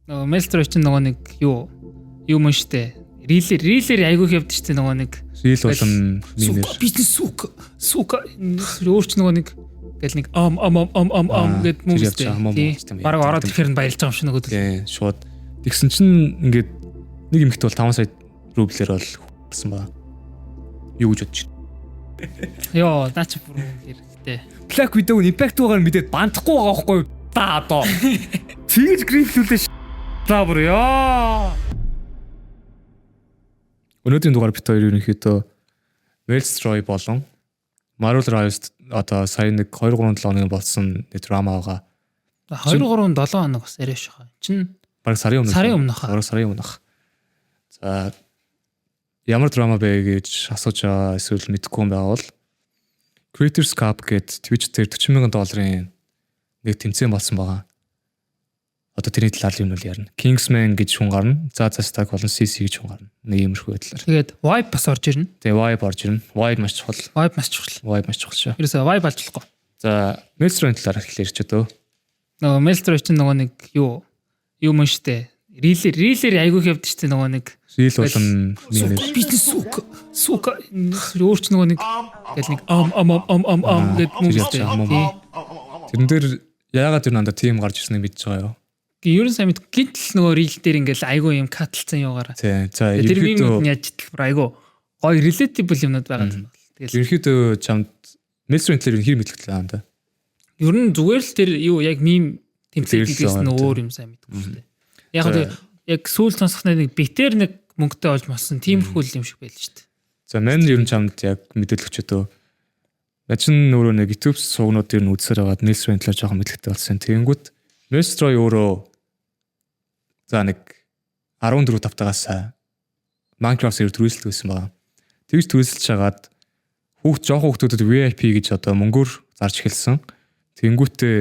Maelstrom чинь нөгөө нэг юу юм штэ. Рилер айгүйх явд штэ нөгөө нэг. Рил болон минер. Бизнес сука өөрч нөгөө нэг гэл нэг гэд мөнгөстэй. Бараг ороод ирэхээр нь баярлж байгаа юм шиг нөгөө. Тийм шууд. Тэгсэн чинь ингээд нэг эмэгтэй бол 5 сая рублээр бол болсон ба. Юу гэж бодож байна? Йоо, наач бүр хэрэгтэй. Black Widow-г Impact-уугаар мэдээд бандахгүй байгаа байхгүй юу? Та одоо. Тэгж грифлүүлээ та бүр ёо. Өнөөдрийн дугаар бит хоёр ерөнхийдөө Maelstrom болон Marvel Rivals одоо сая нэг 2-3 7 болсон драма байгаа. 2-3 7 хоног бас арай шахаа. Чин баг сарын өмнөх. Сарын өмнөх. За ямар драма бэ гэж асууж байгаа эсвэл мэдэхгүй юм байгаа бол Creators Cup гэдэг Twitch дээр $40,000 нэг тэмцээн болсон байгаа. Одоо тэрний талаар юм бол ярина. Kingsman гэж хүн гарна. Zaza Stack болон CC гэж хүн гарна. Нэг иймэрхүү байдлаар. Тэгээд Vibe бас орж ирнэ. Тэгээ Vibe орж ирнэ. Vibe маш чухал. Vibe маш чухал шүү. Ерөөсөө Vibe алжлахгүй. За Maelstrom талаар хэлээрч өдөө. Нөгөө Maelstrom чинь нөгөө нэг юу юм штэ. Рилер айгүйх явд штэ нөгөө нэг. Рил болон минер. Бизнес сука өөрч нөгөө нэг гэл нэг гэд мөнгөстэй. Тэрэн дээр яагаад тэр нанда тим гарч ирснийг мэдж байгаа юу? Ерөн сайн мэд гинтл нөгөө рил дээр ингээл айгүй юм катлцсан юугаараа. Тийм. За ерөнхийдөө яаж идэх айгүй гоё relatable юмнууд байгаа юм байна. Тэгэл ерөнхийдөө чамд Maelstrom талаар хэр мэдлэгтэй байгаа юм да. Ер нь зүгээр л тэр юу яг мим тэмцээл хийсэн өөр юм сайн мэдгүй шүү дээ. Яг сүүл сонсохны нэг битэр нэг мөнгөтэй олж масан тиймэрхүү юм шиг байл шүү дээ. За мен ер нь чамд яг мэдээлэгчдөө Начин өөрөө нэг YouTube суугнууд дээр нь үзсээр байгаад Maelstrom талаар жоохон мэдлэгтэй болсон. Тэгэнгүүт Maelstrom өөрөө за нэг 14 тавтагаас Minecraft сервер түрээсэлт байсан байгаа. Тэгж түрээсэлж хагаад жоохон хүүхдүүдэд VIP гэж одоо мөнгөөр зарж эхэлсэн. Тэгэнгүүтээ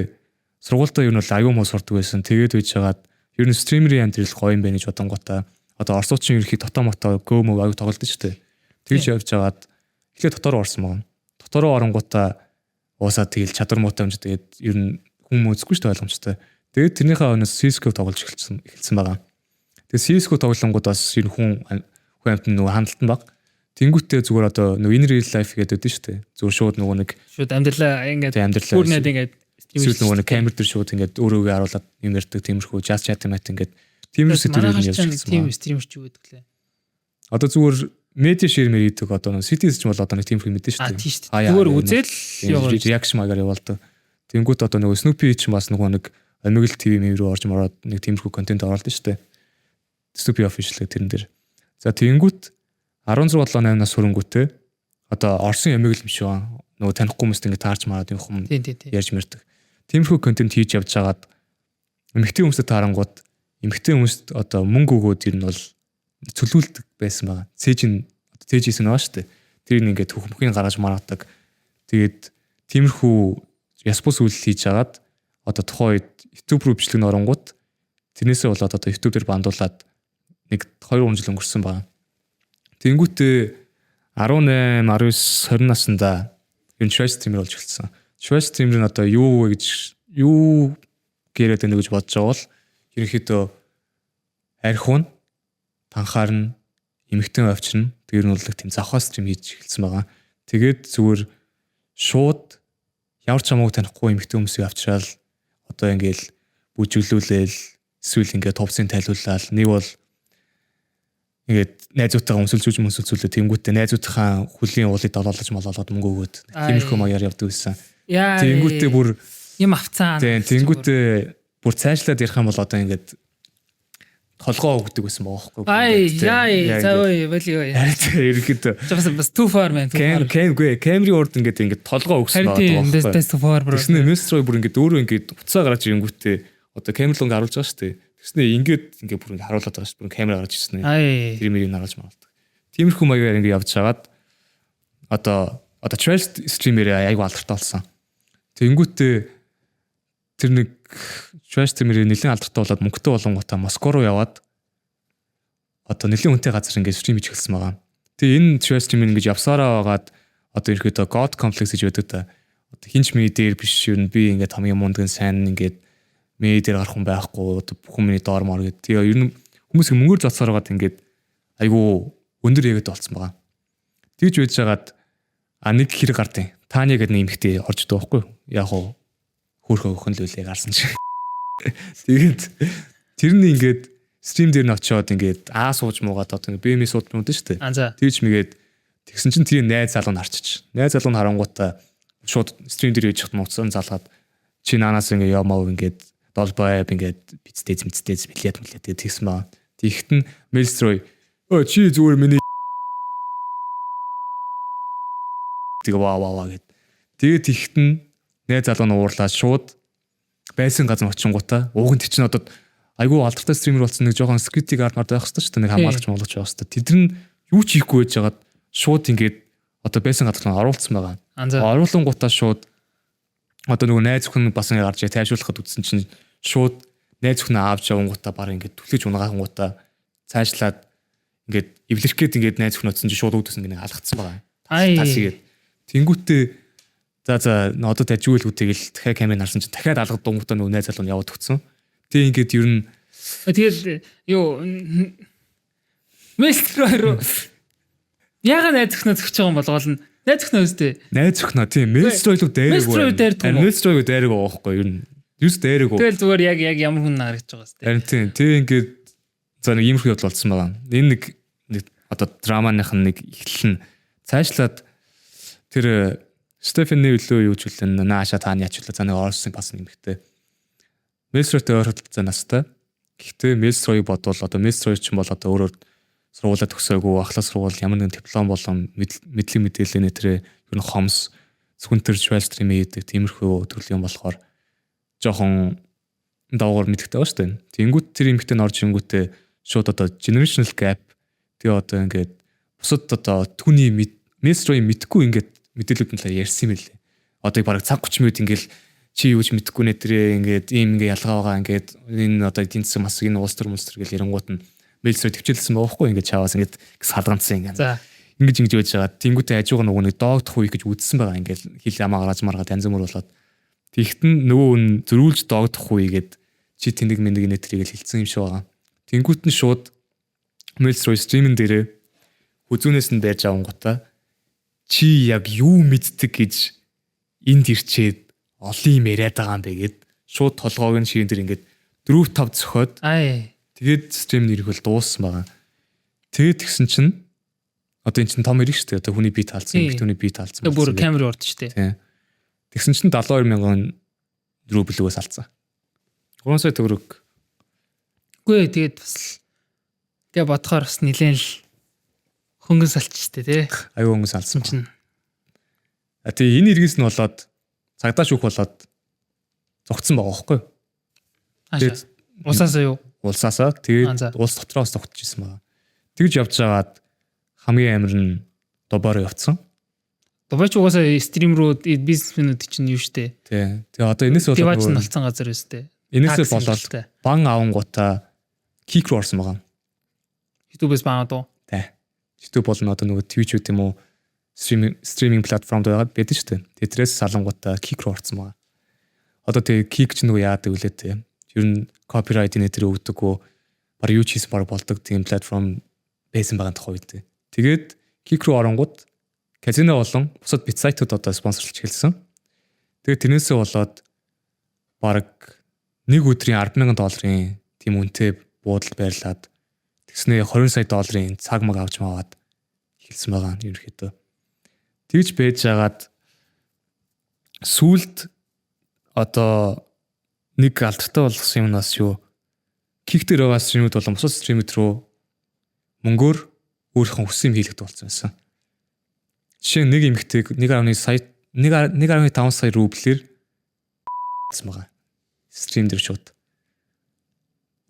сургуультаа ер нь бол аюу муу сурдаг байсан. Тэгээд үйж хагаад ер нь стримерийн амьдрал гоё юм байна гэж бодонгуудаа одоо орсуучин ерхий тотомото гөөмөг аюу тоглолт шүү дээ. Тэгж явж хагаад эхлээд дотор орсон байна. Дотороо оронгуудаа уусаа тэгэл чадвар муутай юм ч тэгээд ер нь хүмүүс үзэхгүй шүү дээ ойлгомжтой. Тэгээд тэрнийхээ өнөөс CS:GO тоглож эхэлсэн байгаа. Тэгээд CS:GO тоглонгууд бас ер нь хүн амьтан нөгөө хандлтан баг. Тэнгүүтээ зүгээр одоо нөгөө in real life гэдэг дээ шүү дээ. Зүгээр шууд нөгөө нэг шууд амьдралаа ингээд бүрнээд ингээд эсвэл нөгөө нэг камер дээр шууд ингээд өөрөөгөө харуулад юм ярьдаг тиймэрхүү jazz chat юм ингээд тиймэрхүү сэдвээр нь ярьж тийм стримерч юу гэдэг лээ. Одоо зүгээр медиа шир мэддэг одоо Cities ч бол одоо нэг тиймэрхүү мэдэн шүү дээ. Зүгээр үзэл reaction магаар явуулдаг. Тэнгүүт одоо нөгөө Snoopy ч бас нөгөө нэг Amigl TV мэв рүү орж мараад нэг тиймэрхүү контент оруулдаг шүү дээ. Snoopy official тэрэн дээр. За тэнгүүт 16-7-8 нас хөрөнгөтэй одоо Орсын Amigl юм шиг байна. Нөгөө танихгүй хүмүүст ингэ таарч мараад юм хүм ярьж мэрдэг. Тиймэрхүү контент хийж явж байгаад эмэгтэй хүмүүстэй таарангууд эмэгтэй хүмүүст одоо мөнгө өгөөд ер нь бол цөлүүлдэг байсан байгаа. Цээжсэн байгаа шүү дээ. Тэр ингээд хөхмөхийн гаргаж маргадаг. Тэгээд тиймэрхүү яспус үйл хийж агаад одоо тухайн үед YouTube руу бичлэг нөрөнгүүд тэрнээсээ болоод одоо YouTube дээр бандуулаад нэг 2-3 жил өнгөрсөн байгаа. Тэнгүүтээ 18, 19, 20 наснда энэ Twitch streamer болж эхэлсэн. Twitch streamer нь одоо юу вэ гэж юу гэрээд байна гэж бодож байгаа бол ерөнхийдөө архивн танхаарна эмэгтэй авчирна. Тэр нь бол тийм завхаа стрим хийж эхэлсэн байгаа. Тэгээд зүгээр шууд ямар ч хамаагүй танихгүй эмэгтэй хүмүүсийг авчираад одоо ингээл бүжиглүүлээл эсвэл ингээд товцын тайлуулаад нэг бол ингээд найзуудтайгаа өмсөлцүүлээ тэнгүүтээ найзуудынхаа хүлийн уулыг долоолож молоолоод мөнгө өгөөд тиймэрхүү маяар явдаг байсан. Тэнгүүтээ бүр юм авцаа. Тэнгүүтээ бүр цаашлаад ярих юм бол одоо ингээд толгоо өгдөг байсан байгаа байхгүй. Заа болио. Ерөнхийдөө бас too far man. Камерын урд ингээд толгоо өгсөн байгаа байхгүй. Тэснэ Maelstrom бүр ингээд өөрөө ингээд уцаа гараад ирэнгүүтээ одоо камер лонг харуулж байгаа шүү дээ. Тэснэ ингээд бүр ингээд харуулдаг байгаа шүү. Бүр камер гарч ирсэн. Тэр мэрийг харуулж маалдаг. Тиймэрхүү маягаар ингээд явж хагаад одоо Twitch streamer айгу алдартай болсон. Тэнгүүтээ тэр нэг Twitch streamer нэлийн алдартай болоод мөнгөтэй болонгуудаа Москва руу яваад одоо нэлийн үнэтэй газар ингээд стрим хийж эхэлсэн байгаа. Тэгээ энэ Twitch streamer ингээд явсараа байгаад одоо ерөөдөө God complex гэж байдаг та. Одоо хинч ми дээр биш юу би ингээд хамгийн мундган сайн ингээд дээр гарах хүн байхгүй одоо бүх хүмүүс доор мор гэдэг. Тэгээ ер нь хүмүүс мөнгөөр зоцсоор байгаа ингээд айгүй өндөр ягээд болцсон байгаа. Тэгж байж байгаад нэг хэрэг гардыг тааны гэдэг нэмэгтэй орж идэх байхгүй. Яг хуу хөөрхөн өхөн л үлээ гарсан чи. Тэгээд тэрний ингээд стрим дээр нь очиод ингээд сууж муугаад одоо BM сууд мууд шүү дээ. Тэгж мэгээд тэгсэн чинь тэр найз залуу нарчиж. Найз залуу харангуудаа шууд стрим дээр ээж хат мууцсан залгаад чи наанаас ингээд ямаа ингээд долбоо ингээд бицтэйз билет тэгээд тэгсэн баа. Тэгт нь Maelstrom чи зүгээр миний тэгээ ваа гэд. Тэгээд тэгт нь найз залуу нь уурлаад шууд байсан газар очингуудаа ууг нь тэр чинь одоо айгүй алдартай стример болсон нэг жоохон скриптиг армаар байх хэрэгтэй шүү дээ. Нэг хамгаалагч молгоч байх хэрэгтэй. Тэд нь юу ч хийхгүй байж хагаад шууд ингээд одоо байсан газар нь оруулсан байгаа. Оруулангуудаа шууд одоо нөгөө найз хүн бас ингээд гарч тайвшруулахад үтсэн чинь шууд найз хүн аавч явангуудаа баг ингээд түлхэж унагаахангуудаа цаашлаад ингээд эвлэрхгээд ингээд найз хүн утсан чинь шууд үүдсэн гэнэ алгацсан байгаа. Тасигээд тэнгүүтээ за одоо тажигвэл үтэйгэл дахиад камерыг харсан чинь дахиад алгад дунгуудаа нөгөө найз залуу нь яваад өгсөн. Тэгээ ингээд ер нь тэгэл юу Maelstrom яга найз өхнөө зөгч байгаа юм болгоол нь найз өхнөө үстэй. Найз өхнөө тийм Maelstrom дээрээ дээрээ байхгүй ер нь юус дээрээ. Тэгэл зүгээр яг ямар хүн харагдаж байгаа үстэй. Харин тийм тэгээ ингээд за нэг иймэрхүү явдал болсон байгаа. Энэ нэг одоо драманых нэг эхлэл нь цаашлаад тэр Стефани үлөө юу ч үлэн нааша тааны ачуулаа за нэг орсон бас нэмэгтэй. Maelstrom-тэй ойролцоо настай. Гэхдээ Maelstrom-ыг бодвол одоо Maelstrom ч юм бол одоо өөрөөр сургуулаа төгсөөгүй ахлах сургууль ямар нэгэн диплом болон мэдлэг мэдээлэл нэтрээ ер нь хомс зөвхөн швал стримээ хийдэг тиймэрхүү төрлийн болохоор жоохон давгаар мэддэг байгаа шүү дээ. Тэнгүүт тэр эмэгтэй нь орж ингүүтээ шууд одоо generational gap тэгээ одоо ингээд бусад одоо түүний Maelstrom-ыг мэдгүй ингээд мэдээлүүд нь талаар ярьсан юм лээ. Одоо бараг цаг 30 минут ингээл чи юу ч мэдэхгүй нэтрээ ингээд ийм ингээ ялгаа байгаа ингээд энэ одоо эдийн засаг мас энэ улс төр гэл ярангууд нь Maelstrom төвчлсэн байхгүй ингээд чаваас ингээд салганцсан ингээд. За ингэж байж байгаа. Тэнгүүтээ хажууга нөгөө нэг доогдох үе гэж үзсэн байгаа ингээд хил ямаа гараж маргаад янз бүр болоод тэгтэн нөгөө нь зөрүүлж доогдох үегээд чи тэнэг мэнэг нэтрийг л хилцсэн юм шиг байгаа. Тэнгүүт нь шууд Maelstrom стримэн дээрээ хүзүүнээс нь байж авангуудаа чи яг юу мэддэг гэж энд ирчээд олон юм яриад байгаа юм бэ гэд шууд толгойг нь ширэн дээр ингээд 4-5 зөхиод тэгээд стрим нэрийг бол дууссан байгаа. Тэгээд тэгсэн чинь одоо эн чинь том ирэх шүү дээ. Одоо хүний бие таалцсан, эмэгтэйний бие таалцсан. Бүр камер орд шүү дээ. Тэгсэн чинь 72,000 рублээс алдсан. 3 сая төгрөг. Үгүй тэгээд бас тэгээ бодохоор бас нилээн л хөнгөн салчжтэй тий. Аюу хөнгөн салсан чинь. Тэгээ энэ иргээс нь болоод цагдаа шүүх болоод зогтсон байгаа байхгүй юу? Тэгээд улсаасаа юу? Улсаасаа тэгээд улс дотроос зогтчихсан байгаа. Тэгж явж байгаад хамгийн амар нь Дубайруу явцсан. Дубайч угаасаа стрим руу бизнесмэнүүд чинь юу штэ. Тий. Тэгээ одоо энэс болоод дивач нь болцсон газар өстэй. Энэсээ болоод бан авангуудаа кик руу орсон байгаа. YouTube-с бан аваад. Тий. YouTube бол одоо нөгөө Twitch үү тийм үү стриминг платформд байдаг шүү дээ. Тэдрээс салангуудаа кик руу орсон байгаа. Одоо тэгээ кик ч нөгөө яадаг үлээ те. Ер нь копирайт нэтэр өгдөггүй баг юу ч хийсэн баг болдог тийм платформ байсан байгаа тохоо үед. Тэгээд кик руу оронгууд казино болон бусад бит сайтууд одоо спонсорлж эхэлсэн. Тэгээд тэрнээсээ болоод баг нэг өдрийн 10,000 долларын тийм үнэтэй буудалд байрлаад тэгснээ 20 сая долларын цаг маг авч маваад эхэлсэн байгаа юм ерөөхдөө. Тэгж байж хагаад сүлд одоо нэг алдартай болгосон юмнаас юу кик дээр байгаа стримүүд болон бусад стримүүд рүү мөнгөөр өөрийнхөө хүссэн юм хийлгэж болсон байсан. Жишээ нэг эмэгтэйг 1.5 сая рублээр гэсэн байгаа. Стрим дээр шууд.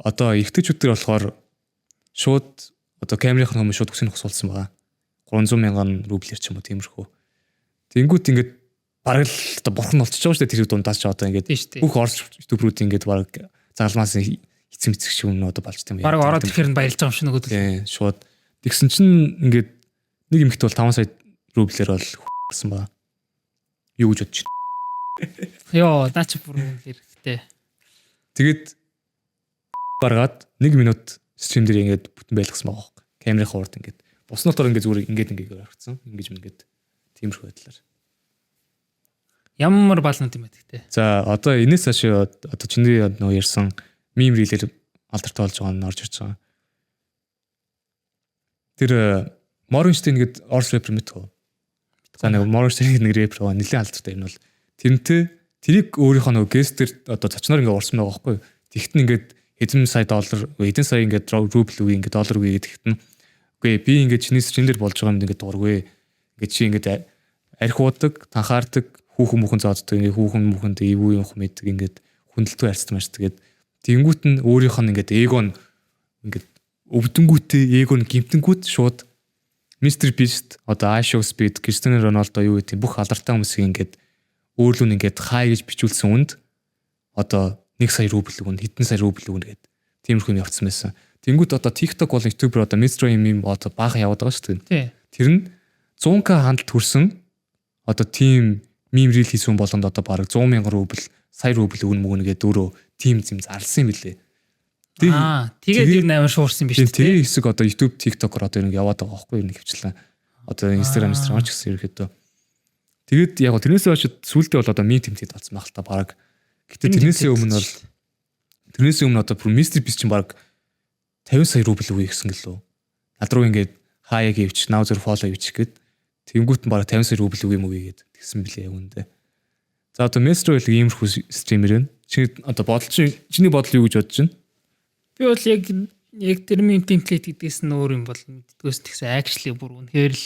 Одоо ихтэйчүүд төр болохоор шууд одоо камерын хүмүүс шууд хүсэнд хосуулсан байгаа. 300,000 рублээр ч юм уу тиймэрхүү. Тэнгүүт ингээд бараг л одоо бурхан болчихж байгаа шүү дээ тэр дундаас ч одоо ингээд бүх орч ютуберүүд ингээд бараг загалмаас эцэм эцэг шиг юм одоо болж тийм. Бараг ороод ирэхээр нь баярлж байгаа юм шиг нөгөө. Тийм шууд. Тэгсэн чинь ингээд нэг эмэгтэй бол 5 сая рублээр бол гэсэн байгаа. Юу гэж бодож байна? Йоо, наач бүр хэрэгтэй. Тэгээд гаргаад 1 минут стрим дээр ингээд бүтэн байлгасан байгаа байхгүй. Камерын хуурд ингээд буснуудаар ингээд зүгээр ингээд гаргацсан. Ингээд тиймэрхүү байдлаар. Ямар балнууд юм бэ гэхдээ. За одоо энэс хашаа одоо чиний нөгөө ярьсан мим рилээр алдартай болж байгаа нь орж ирж байгаа. Тэр Morgenstern гэдэг Орс рэпер мэдгүй. За нэг Morgenstern нэг рэпер байгаа нэлээд алдартай юм бол тэрийг өөрийнхөө нөгөө гестер одоо зочноор ингээд орсон байгаа байхгүй. Тэгтэн ингээд хэдэн сая доллар, хэдэн сая ингээд рубль үгүй ингээд доллар үгүй гэдэгтэн. Үгүй би ингээд чиний стрим дээр болж байгаа юм ингээд дургүй. Ингээд чи ингээд архиудаг, танхаардаг, хүүхэн мөхөн зааддаг, ингээд хүүхэн мөхөнд ивүү юм мэддэг ингээд хүндэлтгүй харьцдаг маш тэгээд тэнгүүт нь өөрийнх нь ингээд эго нь ингээд өвдөнгүүтээ эго нь гимтэнгүүт шууд Mr Beast одоо I Show Speed, Cristiano Ronaldo юу гэдэг бүх алдартай хүмүүсийг ингээд өөрлөө нь ингээд хай гэж бичүүлсэн үнд одоо 1 сая рубль өгнө, хэдэн сая рубль өгнө гэдэг тиймэрхүү юм явцсан байсан. Тэнгүүд одоо TikTok болон YouTuber одоо mainstream юм одоо баахан яваад байгаа шүү дээ. Тэр нь 100k хандлт хүрсэн одоо тийм мим рил хийсэн болгонд одоо бараг 100 мянган рубль, сая рубль өгнө мөгнө гэдэг өөрөө тийм зам зарлсан юм билээ. Тэгээд юу амар шуурсан биш үү? Тэр хэсэг одоо YouTube, TikTok-оор одоо ингэ яваад байгаа байхгүй юу нэг хвчлэн. Одоо Instagram ч гэсэн ерөөхдөө. Тэгээд яг тэрнээс хойш сүултээ бол одоо мим тэмцээд болсон байх л та бараг. Гэтэ тэрнээс өмнө одоо Mr Beast чинь бараг 50 сая рубль өгье гэсэн гэлөө. Над руу ингээд хаяг ивч, now зөр follow ивч гээд тэнгүүт нь бараг 50 сая рубль өгье мөгий гээд тэгсэн билээ яг үндэ. За одоо Mr бол иймэрхүү стример байна. Чи одоо чиний бодол юу гэж бодож байна? Би бол яг термин темплейт гэдгээс нь өөр юм бол мэддгөөс тэгсэн actually бүр үнэхээр л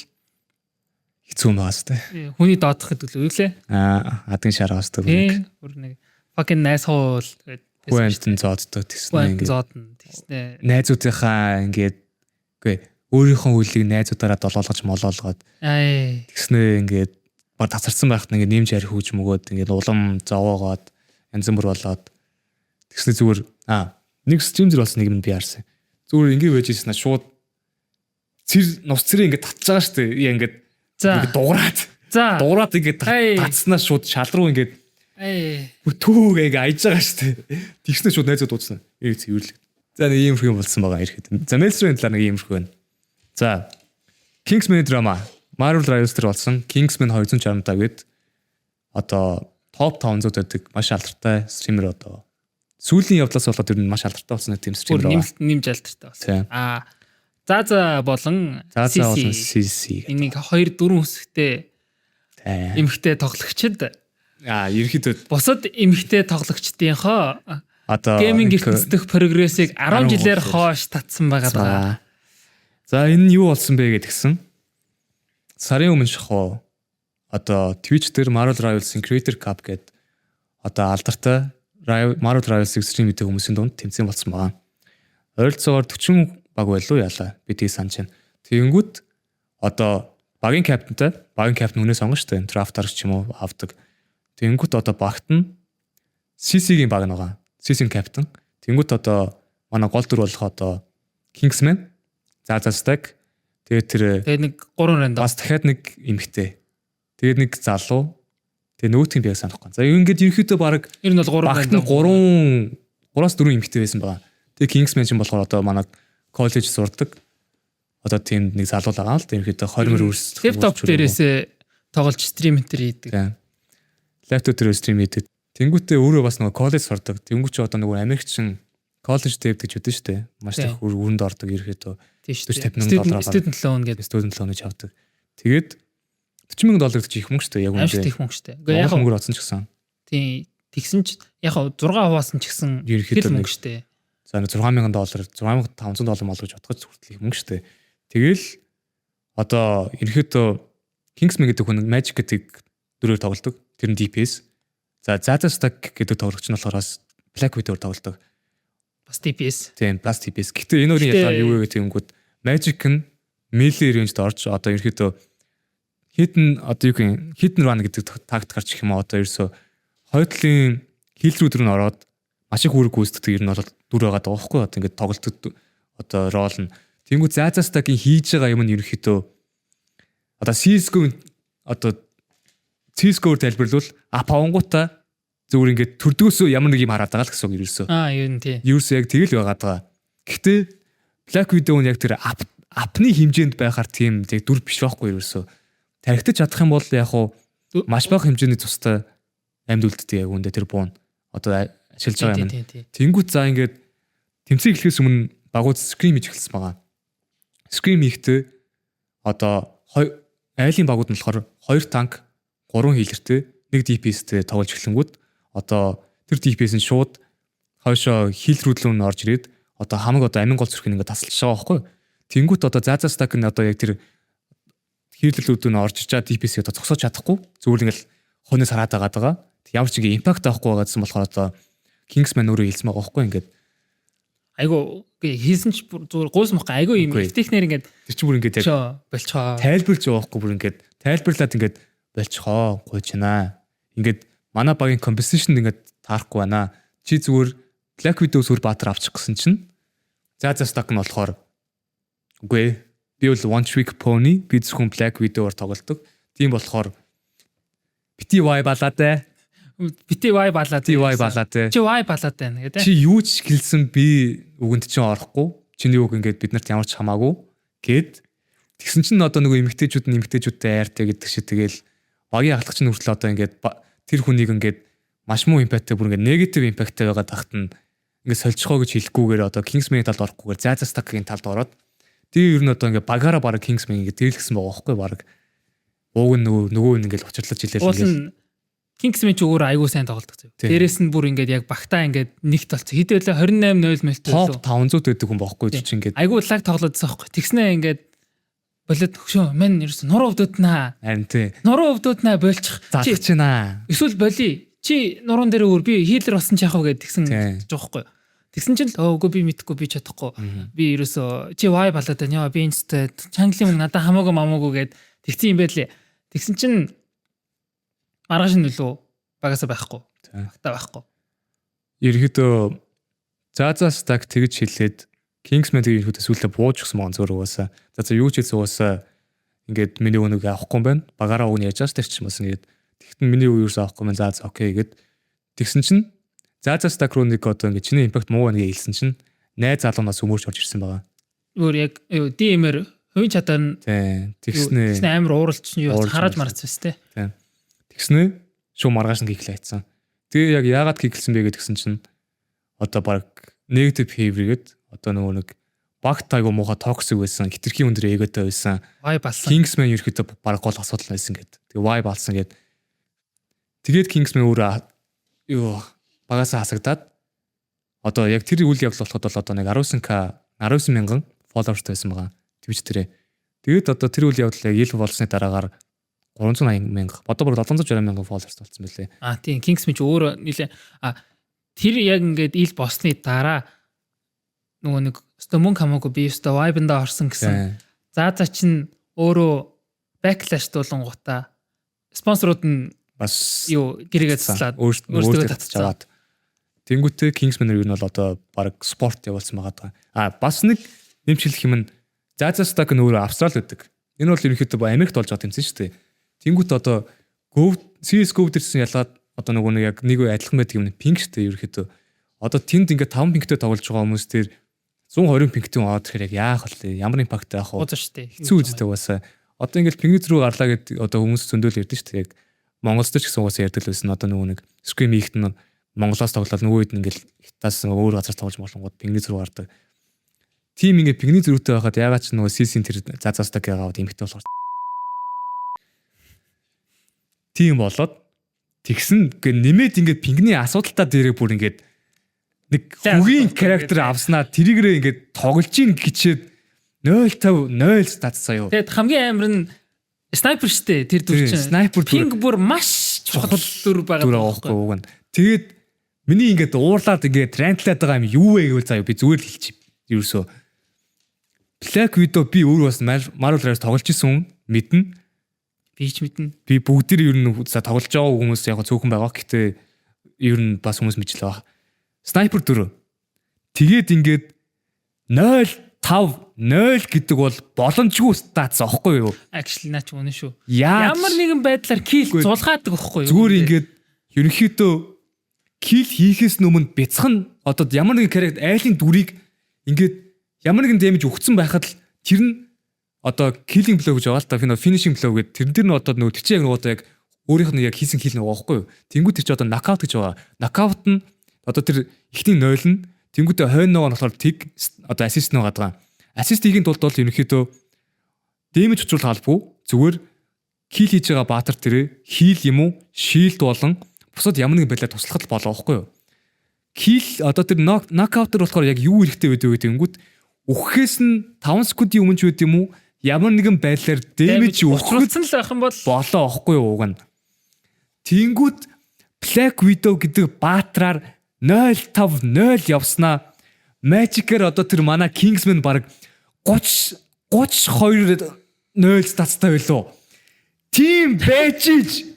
хэцүү юм байна сте. Хүний доодох гэдэг л үлээ. Адгийн шараас төв. Бүр нэг fucking asshole гэдэг. Хүнтэн зооддог тэгснэ ингээд. Зоодно тэгснэ. Найзуудынхаа ингээд үгүй өөрийнхөө үлийг найзуудаараа долоолгож молоолгоод тэгснэ ингээд баг тасарсан байхад ингээд нэмж арх хүүж мөгөөд ингээд улам зовоогоод янз бүр болоод тэгснэ зүгээр нэг стрим зэр болсон нэг юм би харсан. Зүгээр ингээд байж ирсэн шууд нус цэрээ ингээд татж байгаа шүү дээ. Ингээд дуураад ингээд татснаа шууд шал руу ингээд түүг ингээ айж байгаа шүү дээ. Тэгснэ шууд найзууд дуудсан. Цэвэрлэг. За нэг иймэрхүү юм болсон байгаа ирэхэд. За Mainstream талаар нэг иймэрхүү байна. За Kingsman драма Marvel Rivals дээр болсон Kingsman 265 гээд одоо топ 500 гэдэг маш алдартай стример одоо сүүлийн явдлаас болоод ер нь маш алдартай болсон тийм стример байна. Нэмж алдартай болсон. За болон CC. Энийг 2-4 үсгтэй эмхтэй тоглогчд ерөөхдөө бусад эмхтэй тоглогчдынхоо одоо гейминг ертөнцийн прогрессыг 10 жилээр хойш татсан байгаа. За энэ нь юу болсон бэ гэдгсэн. Сарын өмнө шахуу одоо Twitch дээр Marvel Rivals-ын Creator Cup гэдэг одоо алдартай Marvel Rivals-ыг стрим хийдэг хүмүүсийн дунд тэмцээн болсон байгаа. Ойролцоогоор 40 баг байлуу яалаа. Би тийг санаж байна. Тэгэнгүүт одоо багийн капитантай хүнээс сонгоно шүү дээ. Драфтаар ч юм уу авдаг. Тэнгүүт одоо багт нь CC-гийн баг байгаа. CC-ийн капитан. Тэнгүүт одоо манай гол дүр болох одоо Kingsman, Stack. Тэгээд нэг 3 рандом. Бас дахиад нэг эмэгтэй. Тэгээд нэг залуу. Тэгээд нөгөөтг нь би яг санахгүй. За ингээд ерөөхдөө баг ер нь бол 3 рандом. 3-4 эмэгтэй байсан байгаа. Тэгээд Kingsman чинь болохоор одоо манай коллеж сурдаг. Одоо тийм нэг залуу байгаа л ерөөхдөө 20 мөр үрс. Лэптоп дээрээсээ тоглож стрим энтер хийдэг. Лэптоп дээр стрим хийдэг. Тэнгүүтээ өөрөө бас нөгөө коллеж сурдаг. Тэнгүүч одоо нөгөө Америкчин коллеж дэвд гэж үдэн штэ. Маш их өрөнд ордог ерөөхдөө $40,000 student loan гэдэг student loan гэж авдаг. Тэгээд $40,000 гэж их мөнгө штэ яг үнэ. Их мөнгө штэ. Гэхдээ яг мөнгөөр оцсон ч гэсэн. Тийм. Тэгсэн ч яг 6 хуваасан ч гэсэн ерөөхдөө мөнгө штэ. За $6,000, $6,500 мал гэж бодоход хүртэл их мөнгө штэ. Тэгэл одоо ерөөхдөө Kingsman гэдэг хүн Magic гэдэг дүрээр тоглодог. Тэр нь DPS. За Stack гэдэг тоглогч нь болохоор Black Widow-оор тоглодог. Бас DPS. Тийм, plus DPS. Гэтэ энэ өөрийн ялгаа юу вэ гэдэг юмгууд Magic нь melee range-д орж одоо ерөөхдөө hidden run гэдэг тактик гарч их юм аа одоо ерөөсө хойдлын хил рүү дөрөв нь ороод маш их үүрэг гүйцэтгэдэг ер нь бол дүр байгаа даа байхгүй одоо ингээд тоглолтод одоо рол нь тэнгүү Stack-ийн хийж байгаа юм нь ерөөхдөө одоо CS:GO-г тайлбарлавал павангуута Зүгээр ингээд төрдгөөсөө ямар нэг юм хараад байгаа л гэсэн үг ерөөсөө. Юу нь тий. Ерөөсөө яг тэгэл байгаад байгаа. Гэхдээ Black Widow нь яг тэр апны хэмжээнд байхаар тийм яг дүр биш байхгүй ерөөсөө. Тархитаж чадах юм бол яг хуу маш бага хэмжээний цустай амьд үлддэг яг үндэ тэр буун одоо ашиглаж байгаа юм. Тэнгүүт за ингээд тэмцээн эхлэхээс өмнө багууд скрим хийж эхэлсэн байгаа. Скрим хийхдээ одоо айлын багууд нь болохоор 2 танк, 3 хилэртэй, 1 DPS-тэй тоглож эхлэнгүүт одоо тэр DPS нь шууд хойшоо хил рүүдлүүн орж ирээд одоо хамаг одоо амин гол зүрхийг ингээд тасалж байгаа байхгүй. Тэнгүүт одоо Zaza Stack нь одоо яг тэр хийрлэлүүд нь орж ичаа DPS-ийг одоо зогсоож чадахгүй зүгээр л ингээл хоньос хараад байгаа. Ямар ч ингэ импакт авахгүй байгаадсан болохоор одоо Kingsman өөрөө хэлсэн байгаа байхгүй ингээд айгу хийсэн ч зүгээр гуйс мах айгу юм технэр ингээд тэр чинь бүр ингээд яг болцоо тайлбарлаж байгаа байхгүй бүр ингээд тайлбарлаад ингээд болцохоо гуйчнаа. Ингээд манай багийн композишн ингээд таарахгүй байна. Чи зүгээр Black Widow сүр баатар авчих гэсэн чинь Zaza Stack нь болохоор үгүй би бол One Trick Pony би зөвхөн Black Widow-оор тоглолдог. Тийм болохоор бити Y балаатай. Бити Y балаатай. Чи Y балаатай байна гэдэг. Чи юу ч хэлсэн би үгэнд чинь орохгүй. Чиний үг ингээд бид нарт ямар ч хамаагүй гэд тэгсэн чинь одоо нөгөө эмэгтэйчүүдтэй айртай гэдэг шиг тэгэл багийн ахлагч нь хүртэл одоо ингээд тэр хүнийг ингээд маш муу импакттай бүр ингээд негатив импакттай байгаа тахт нь ингээд сольжхоо гэж хэлэхгүйгээр одоо Kingsman-ийн талд орохгүйгээр Zaza Stack-ийн талд ороод тэр ер нь одоо ингээд багаараа баг Kingsman ингээд тэрлэгсэн байгаа байхгүй баг. Ууг нь нөгөө нь ингээд учирлаж хэлээл ингээд Kingsman ч өөр айгуу сайн тоглодог зав. Дээрээс нь бүр ингээд яг багтаа ингээд нэгт болцсон. Хэдүүлээ 28-0 мэлт топ 500 гэдэг хүн байхгүй ч ингээд айгуу лаг тоглоодсон байхгүй. Тэгснээ ингээд болоод хөшөө мань ерөөс нуруу өвдөднаа. Харин тий. Нуруу өвдөднаа болчих. Залах чина. Эсвэл боли. Чи нуруунд дээр өөр би хилэр болсон ч яах вэ гэд тэгсэн жоохгүй. Тэгсэн чинь үгүй би мэдхгүй би чадахгүй. Би ерөөсөө чи Y балаад байна. Би энэстэй чангалын хүн надад хамаагүй мамаагүй гэд тэгсэн юм байлээ. Тэгсэн чинь маргааш нь үлээ багасаа байхгүй. Багтаа байхгүй. Ерөөдөө Zaza Stack тэгж хэлээд Kingsman тэгээ ерөөдөө сүлдө бууж гсэн маань зөөр угаасаа. За юу ч хэлсэн угаасаа ингээд миний өнөг авахгүй юм байна. Багаараа өгнө яаж тэр чинь бас ингээд тэгтэн миний үеэрс авахгүй маань за окей гэд тэгсэн чинь Zaza Stack руу нэг одоо ингээд чиний импакт муу байна гэж хэлсэн чинь найз залуунаас өмөрч орж ирсэн байгаа. Өөр яг DM-ээр хувийн чадвар нь тэгснэ амар ууралч нь юу хараад марцсан тест. Тэгснэ шууд маргааш нь гиглээ хайцсан. Тэгээ яг яагаад гиглсэн бэ гэдгсэн чинь одоо баг negative behavior гээд одоо нөгөө нэг багт айгу муухай токсик байсан, хитрхийн өндөр эготой байсан. Y балсан. Kingsman ерөөхдөө баг гол асуудал байсан гээд. Тэгээ Y балсан гээд. Тэгээд Kingsman өөрөө юу багасаа хасагдаад одоо яг тэр үйл явдал болоход бол одоо нэг 19 мянган фолловерстай байсан байгаа. Twitch дээрээ. Тэгээд одоо тэр үйл явдал яг ил болсны дараагаар 380 мянга, бодоо бүр 760 мянган фолловерс болсон байлээ. Тийм Kingsman ч өөрөө нэлээ тэр яг ингээд ил болсны дараа нөгөө нэг өстө мөнгө хамаагүй би өстө Vibe-ндаа орсон гэсэн. Zaza чинь өөрөө backlash дуулангуудаа спонсорууд нь бас юу гэрээгээ цацлаад өөртөө татчихад. Тэнгүүтээ Kingsman юу нь бол одоо баг спорт явуулсан байгаа. Бас нэг нэмж хэлэх юм нь Zaza Stack нь өөрөө Австрал гэдэг. Энэ бол ерөнхийдөө Америкт болж байгаа юм шүү дээ. Тэнгүүт одоо CS:GO дээрсэн ялгаад одоо нөгөө нэг яг нэг үе адилхан байдаг юм пинк штэ ерөнхийдөө. Одоо тэнд ингээд 5 пинктэй тоглож байгаа хүмүүс тэр 120 пинктэй аваад тэгэхээр яг яах вэ? Ямар импакт авах вэ? Узар штэ. Хэцүү үстэй угаасаа. Одоо ингээд пингиз рүү гарлаа гэд одоо хүмүүс зөндөөл ярьдэн штэ яг Монголд ч гэсэн угаасаа ярьдаг л байсан. Одоо нөгөө нэг Scream хийхт нь Монголоос тоглоод нөгөө хэд ингээд хятаас өөр газар тоглож болонгууд пингиз рүү гардаг. Тим ингээд пингиз рүүтэй байхад ягаад ч нөгөө CC-ийн тэр Zaza Stack аваад импакт болохоор тийм болоод тэгсэн нэмээд ингээд пингний асуудалтай дээрээ бүр ингээд нэг хөгийн характер авснаа тэрийгрээ ингээд тоглож ийн гэчээд 0.50 статсаа юу. Тэгэд хамгийн амар нь снайпер штэ тэр дүр чинь. Снайпер пинг бүр маш чухал дүр байгаа байхгүй. Тэгээд миний ингээд уурлаад ингээд рантлаад байгаа юм юу вэ гэвэл заа би зүгээр л хэлчих. Ерөөсөө Black Widow би өөр бас Marvel Rivals тоглож исэн хүн мэднэ. Би ч мэднэ. Би бүгдээр ер нь тоглож байгаа хүмүүс яг цөөхөн байгаа. Гэхдээ ер нь бас хүмүүс мэдлээ баг. Снайпер дүр. Тэгээд ингээд 0.50 гэдэг бол боломжгүй статс аахгүй юу? Actually наач үнэн шүү. Ямар нэгэн байдлаар кил зулгаадаг аахгүй юу? Зүгээр ингээд ерөнхийдөө кил хийхээс өмнө бяцхан одоо ямар нэгэн character айлын дүрийг ингээд ямар нэгэн damage өгцөн байхад л тэр нь одоо killing blow гэж байгаа л та finishing blow гэдэг тэрэн дээр нь одоо нөгөө тэр чинь яг нөгөө яг өөрийнх нь яг хийсэн kill нөгөө байхгүй юу. Тэнгүүд тэр чинь одоо knockout гэж байгаа. Knockout нь одоо тэр ихний 0 нь тэнгүүдээ хойно нөгөө нь болохоор тэг одоо assist нөгөө гадаг. Assist хийгийн тулд бол ерөнхийдөө damage учруулах албагүй зүгээр kill хийж байгаа баатар тэр heal юм уу shield болон бусад ямар нэгэн байдлаар туслахад болоо байхгүй юу. Kill одоо тэр knockout-ер болохоор яг юу хэрэгтэй байдаг вэ гэнгүүт өгөхөөс нь 5 секундын өмнө ч байд юм уу ямар нэгэн байдлаар damage учруулсан л байх юм бол болоо байхгүй юу уг нь. Тэнгүүд Black Widow гэдэг баатраар 0-5-0 явснаа Magic-ээр одоо тэр манай Kingsman баг 32-0 статстай байлоо. Team Badge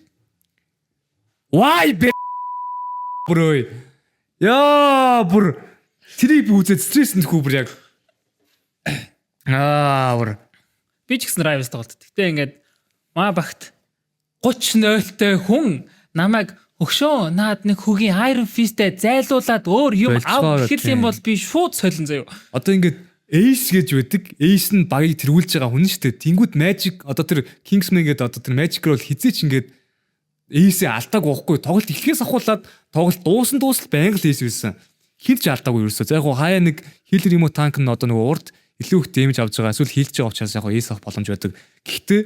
Why bro? Яа бүр тэрийг би үзээд стресс нөхөө бүр яг бүр би ч гэсэн Rivals тоглолт. Гэтэ ингээд маа багт 30-0-тэй хүн намайг өгшөө наад нэг хөгийн Iron Fist-тэй зайлуулад өөр юм ав гэхэл юм бол би шууд солин заяа. Одоо ингээд Ace гэж байдаг. Ace нь багийг тэргүүлж байгаа хүн шүү дээ. Тэнгүүд Magic одоо тэр Kingsman гэдэг одоо тэр Magic-ээр бол хизээч ингээд Ace-ийг алдааг байхгүй. Тоглолт эхлэхээс ахуулаад тоглолт дуусал байнга л Ace байсан. Хилж алдаагүй ерөөсөө. За яг хуу хаяа нэг healer юм уу танк нь одоо нөгөө урд илүү их damage авч байгаа. Эсвэл хийлж байгаа учраас яг Ace авах боломж байдаг. Гэхдээ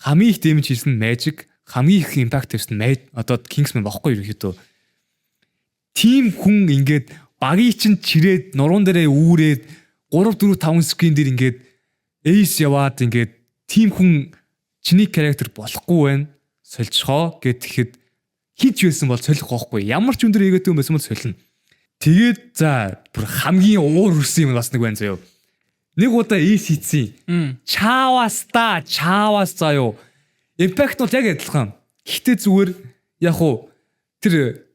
хамгийн их damage хийсэн Magic, хамгийн их impact хийсэн одоо Kingsman багхгүй ерөөхдөө. Тим хүн ингээд багийг чинь чирээд нуруунд дээрээ үүрээд 3-4-5 скрин дээр ингээд Ace яваад ингээд тим хүн чиний character болохгүй байна. Сольцохоо гэхэд хийж байсан бол солих байхгүй. Ямар ч өндөр эгэтэй юм байсан бол солино. Тэгээд за бүр хамгийн уур үрсэн юм бас нэг байна заяо. Нэг удаа Ace хийцэн. Чавас заяо. Impact нь яг адилхан. Гэхдээ зүгээр яг уу тэр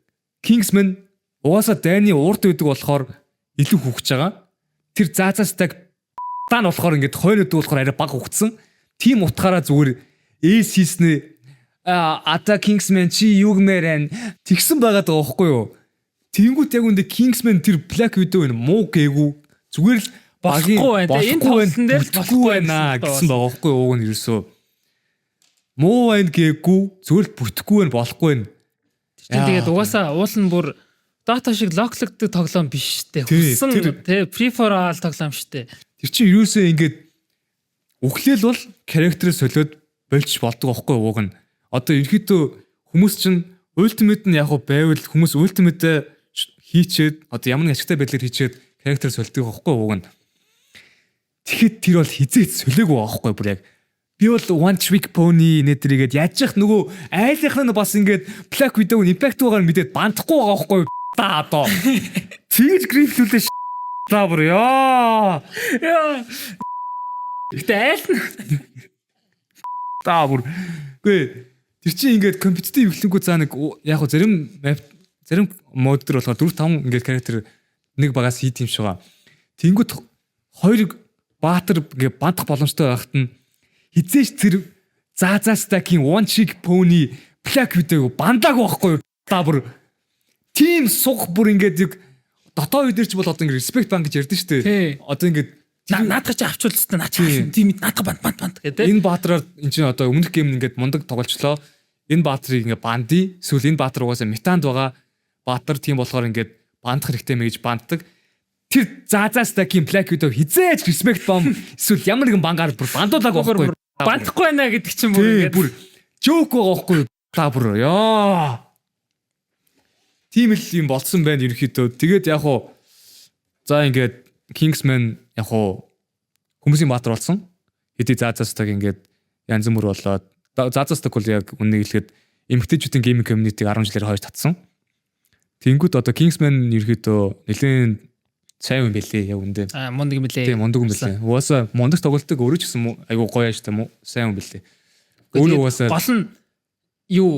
Kingsman угаасаа дайны урд байдаг болохоор илүү хөвгч байгаа. Тэр заазаастайг даан болохоор ингээд хойнод болохоор арай баг хөвгцэн. Тим утгаараа зүгээр Ace хийснэ ата Kingsman чи югмэрэн тэгсэн байгаа даа байхгүй юу. Тэнгүүт яг үндэ Kingsman тэр Black Widow энэ муу гээгүй зүгээр л болохгүй байна. Энэ тоглолтын дээр л болохгүй байна гэсэн байгаа байхгүй юу. Уг нь ерөөсөө муу байна гээгүй зүгээр л бүтэхгүй байна болохгүй байна. Тэгээд угаасаа уул нь бүр Dota шиг локлогддог тоглоом биш штэ. Хүссэн тий free for all тоглоом штэ. Тэр чинь ерөөсөө ингээд өглөөл бол character солиод болж болдог байхгүй юу. Уг нь одоо ерөөхдөө хүмүүс чинь ultimate нь яг байвал хүмүүс ultimate хийчээд одоо ямар нэг ашигтай байдлаар хийчээд character солидог байхгүй юу. Уг нь тэгэхэд тэр бол хизээч солиогүй байхгүй бүр яг би бол one trick pony нэтрийгээд яаж нөгөө айлынх нь бас ингээд Black Widow impact байгаа мэдээд бандахгүй байгаа байхгүй юу. Та одоо тэгж грифлүүлээ та бүр яа ихтэй айл та бүр гээ тэр чинь ингээд компетитив ихлэнгүү цаа нэг яг зарим мод төр болохоор 4-5 ингээд character нэг багаас хийд юм шиг байгаа. Тэнгүүт хоёрыг баатар ингээд бандах боломжтой байхад нь хизээч тэр заазаастагийн one trick pony Black Widow бандааг байхгүй та бүр тим сух бүр ингээд дотоо үдэр ч бол одоо ингээд respect банк гэж ярьдэн шүү дээ. Одоо ингээд наадах чи авчулсан наачаа тийм наадах банд гэдэг. Энэ баатраар энэ чинь одоо өмнөх гейм ингээд мундаг тоглолцлоо. Энэ баатрыг ингээд банди эсвэл энэ баатар угаасаа метанд байгаа баатар тийм болохоор ингээд бандах хэрэгтэй мэ гэж банддаг. Тэр заазаастагийн Black Widow хизээч respect bomb эсвэл ямар нэгэн бангаар бүр бандуулаг байхгүй. Бандахгүй байна гэдэг чинь бүр ингээд бүр joke байгаа байхгүй та бүр ёо. Тийм л юм болсон байна ерөөхдөө. Тэгээд яг уу за ингээд Kingsman яг уу хүмүүсийн баатар болсон. Хэдий заазаастаг ингээд янз бүр болоод заазаастаг бол яг үннийг хэлэхэд эмгтээчүүдийн гейминг community 10 жилээр хойш татсан. Тэнгүүд одоо Kingsman ерөөхдөө нэлээд сайн юм бэлээ яг үндэ. Мундаг юм бэлээ. Тийм мундаг юм бэлээ. Угаасаа мундаг тоглолтог өөрөө ч гэсэн айгу гоё ааш тийм үү? Сайн юм бэлээ. Өөрөө угаасаа гол нь юу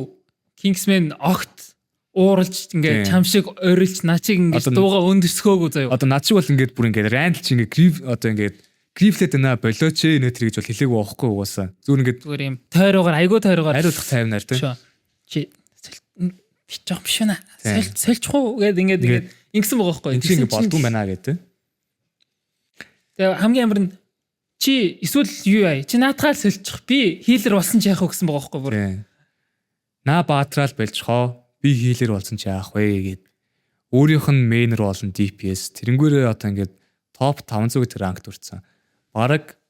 Kingsman огт ууралж ингээд чам шиг орилж начиг ингээд дууга өндөрсгөөгүй заяа. Одоо начиг бол ингээд бүр ингээд рандл чи ингээд гриф одоо ингээд грифлэт нэ болооч нэтэр гэж бол хэлээгүй байхгүй угаасаа. Зүгээр ингээд зүгээр юм тойрогоор айгуу тойрогоор хариулах тайвнаар тийм. Чи жоох биш байна. Сольчихоо гэдэг ингээд ингэсэн байгаа байхгүй. Энд чинь болдгүй байна гэдэг. Тэгээ хамгийн амар нь чи эсвэл юу яа? Чи наатаал сольчих. Би хилер болсон ч яах вэ гэсэн байгаа байхгүй бүр. Наа баатраал болчихоо. Би хилер болсон ч яах вэ гэд. Өөрийнх нь мейнер болон DPS тэрнгүүрээ одоо ингээд топ 500 гэдэг ранкт хүрсэн. Бараг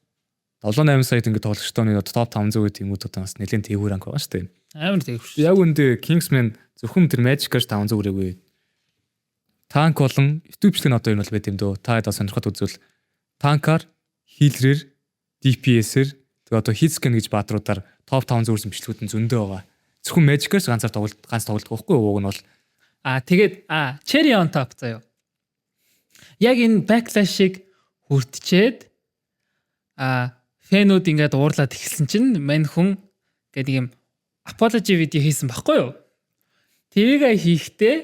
7-8 саяд ингээд тоглогчтой нэг топ 500 гэдэг юмудаа бас нэлээд тээгүүр ранк байгаа шүү дээ. Амар тээгүүр. Яг үндэ Kingsman зөвхөн тэр Magic-аар 500 хүрээгүй. Танк болон YouTube-члэн одоо энэ бол байт юм дөө. Та одоо сонирхоод үзвэл танкаар, хилрээр, DPS-ээр тэгээ одоо hitscan гэж баатруудаар топ 500 хүрсэн бичлэгүүд нь зөндөө байгаа. Зөвхөн Magic-аар ганц тоглолдог байхгүй ууг нь бол тэгээд Cherry on top заяа. Яг энэ backlash-ыг хүртчээд фэнүүд ингээд уурлаад эхэлсэн чинь мань хүн гэдэг юм apology видео хийсэн байхгүй юу? Тэрийг хийхдээ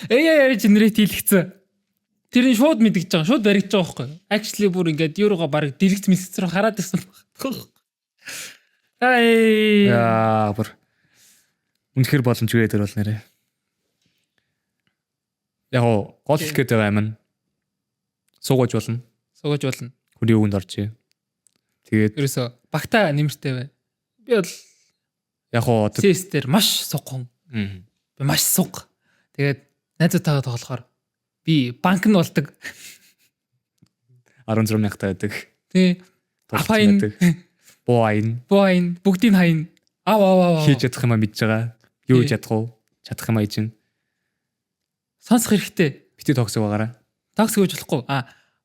яар генерейт хийлгэсэн. Тэр нь шууд мэдгэж байгаа. Шууд баригдаж байгаа байхгүй. Actually бүр ингээд юуруугаа бараг дэлгэц мэлцэр хараад ирсэн байна. бүр үнэхэр боломжгүй дээр бол нэрээ. Яг гол хэлгээд байгаа юм. Суугаж болно. Хүний өвөнд оржээ. Тэгээд ерөөсө багтаа нэмэртэй бай. Би бол яг CS дээр маш сугхан. Би маш суг. Тэгээд найзуудтайгаа тоглохоор би банк нь болдог. 16,000 таа байдаг. Тий. Апайн. Боайн. Бүгдийг хайн. Хийж чадах юм мэдж байгаа. Юу хийж чадах уу? Чадах юм чинь. Сонсох хэрэгтэй. Бити токсик байгаараа. Токсик гэж болохгүй.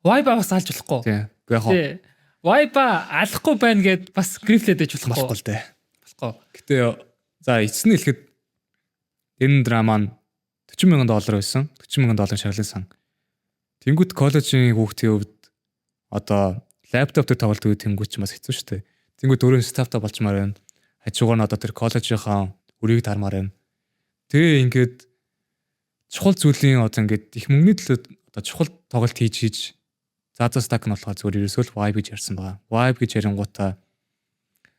Vibe бас алж болохгүй. Тий. Гэхдээ Vibe алахгүй байна гэд бас грифлээд ээж болохгүй. Болохгүй л дээ. Болохгүй. Гэтэ за эцэст нь хэлэхэд энэ драма нь $40,000 байсан. $40,000 шагласан. Тэнгүүд коллежийн хүүхдийн хувьд одоо лаптоп дээр тоглолт үе тэнгүүд ч бас хэцүү шүү дээ. Тэнгүүд өөрөө стафта болчмаар байна. Хажуугаар нь одоо тэр коллежийнхаа үрийг дармаар байна. Тэгээ ингээд чухал зүйлийн одоо ингээд их мөнгөний төлөө одоо чухал тоглолт хийж заазаа стак нь болохоор зүгээр ерөөсөө л vibe гэж ярьсан байгаа. Vibe гэж ярингуудаа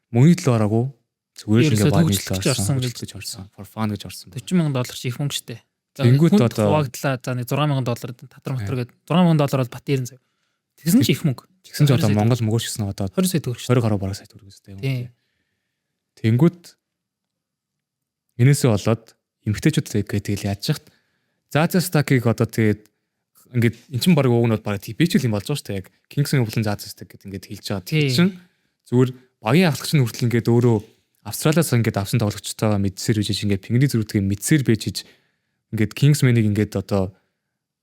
мөнгөний төлөө ороогүй зүгээр л ингээд vibe гэж орсон. For fun гэж орсон. $40,000 чи их мөнгө штэ. Тэнгүүд одоо хаваагдлаа за нэг $6,000 татвар матвар гэдэг $6,000 бол бат ирэн зав. Тэгсэн чи их мөнгө. Тэгсэн чи одоо Монгол мөнгөөр шигсэн одоо 20 сая төгрөг шүү. 20 гаруй бараг сая төгрөг өстэй. Тэнгүүд энээсээ болоод эмгтээчүүд гэдэг яаж яхад заазаа стакийг одоо тэгээд ингээд эн чин баг ууг нь бол баг бэчл юм болж байгаа шүү дээ. Яг Kingsman бүлэн заазаа стак гэдэг ингээд хэлж байгаа. Тэр чин зүгээр багийн ахлагч нь хүртэл ингээд өөрөө Австралиас ингээд авсан тоглогчтойгоо мэдсээр үжиж ингээд пингний зүрхтгийг мэдсээр бэжиж ингээд Kingsman-ыг ингээд одоо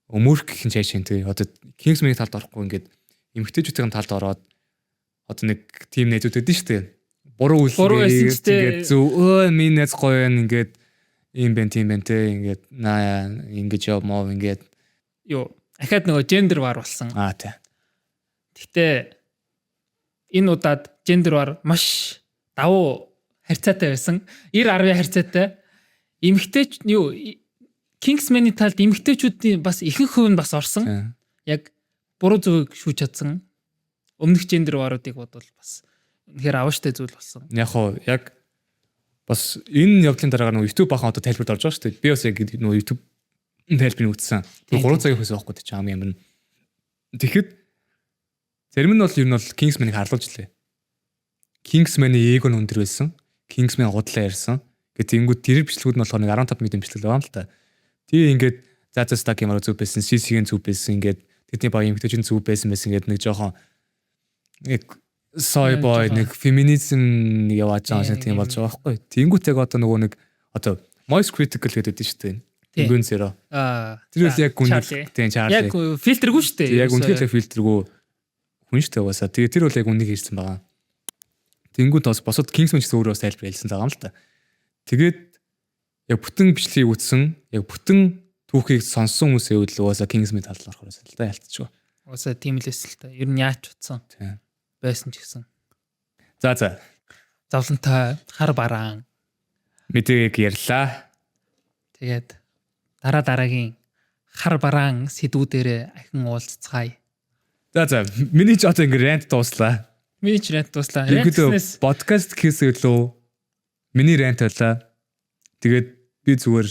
өмөрх гэх юм чаашин тий. Одоо Kingsman-ийн талд орохгүй ингээд эмгтээчүүдийн талд ороод одоо нэг тим найзууд өгдөн шүү дээ. Буруу үйлсээ ингээд зөв минь найз гоё ингээд ийм бэн тийм бэн тий ингээд наа ингэж явмаа ингээд ёо ахаад нөгөө гендер вар болсон. Тий. Гэтэ энэ удаад гендер вар маш давуу харьцаатай байсан. 90-10 харьцаатай. Эмгтээч юу Kingsman-ийн талд эмгтээчүүдийн бас ихэнх хувь нь бас орсон. Яг буруу зөвийг шүүж чадсан. Өмнөх гендер варуудыг бодвол бас үнэхээр авааштай зүйл болсон. Яг бас энэ явдлын дараагаар нөгөө YouTube бахан одоо тайлбарт орж байгаа шүү дээ. Би бас яг нөгөө YouTube тайлбарыг үзсэн. 3 цагийн хүсэж байхгүй ч аам юм. Тэгэхэд зарим нь бол ер нь бол Kingsman-ыг харлуулж лээ. Kingsman-ийн эго нь өндөр байсан. Kingsman гудлаа ярьсан. Гэт тэнгүүд тэр бичлэгүүд нь болохоор нэг 15 минут бичлэг байгаа юм л та. Тэгээ ингээд заазаа стак юмар зүв байсан, CC-ийн зүв байсан, ингээд тэдний баян эмгтээчийн зүв байсан ингээд нэг жоохон нэг soy boy нэг феминизм яваад байгаа юм тийм болж байгаа байхгүй. Тэнгүүтэйг одоо нөгөө нэг одоо voice critical гэдэг дээ шүү дээ. Тэнгүүн зэро. Тэр үл яг үнэ тийм Чарли. Яг фильтргүй шүү дээ. Яг үнэхээр фильтргүй хүн шүү дээ угаасаа. Тэгээ тэр үл яг үнийг хэлсэн байгаа. Тэнгүүд бас босод Kingsman ч өөрөө бас тайлбар хэлсэн байгаа юм л та. Тэгээд яг бүтэн бичлэгийг үзсэн, яг бүтэн түүхийг сонссон хүмүүсийн хувьд угаасаа Kingsman талд орохоос л та ялцчихв. Угаасаа тийм л эсэл та. Ер нь яач утсан. Тийм. Байсан ч гэсэн. За. зовлонтой хар бараан Мэдээгийг ярьлаа. тэгээд дараагийн хар бараан сэдвүүдээр ахин уулзцгаая. За миний ч одоо ингэ рант дууслаа. Миний ч рант дуслаа. Тэгэхэд подкаст хийсээ илүү миний рант байлаа. Тэгээд би зүгээр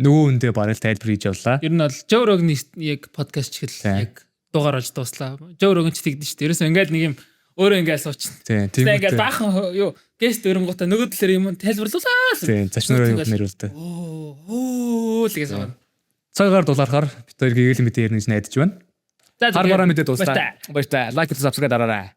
нөгөө хүндээ бараг тайлбар хийж явлаа. Ер нь бол Joe Rogan-ийн яг подкаст ч гэл яг дугаар олж дуслаа. Joe Rogan ч тэгдэж шүү дээ. Ерөөсөө ингээл нэг юм өөрөө ингээл суучна. Тийм ингээл баахан юу гест өрөнгөтэй нөгөө талаар юм тайлбарлуулаа. Тийм зочнороо юу нэрүүлдэг. Оо л гэсэн байна. Цагаар дулаарахаар бид хоёр гэгэл мэдээ ярих гэж найдаж байна. За Хар бараа мэдээ дуслаа. Баярлалаа. Лайк, subscribe дараарай.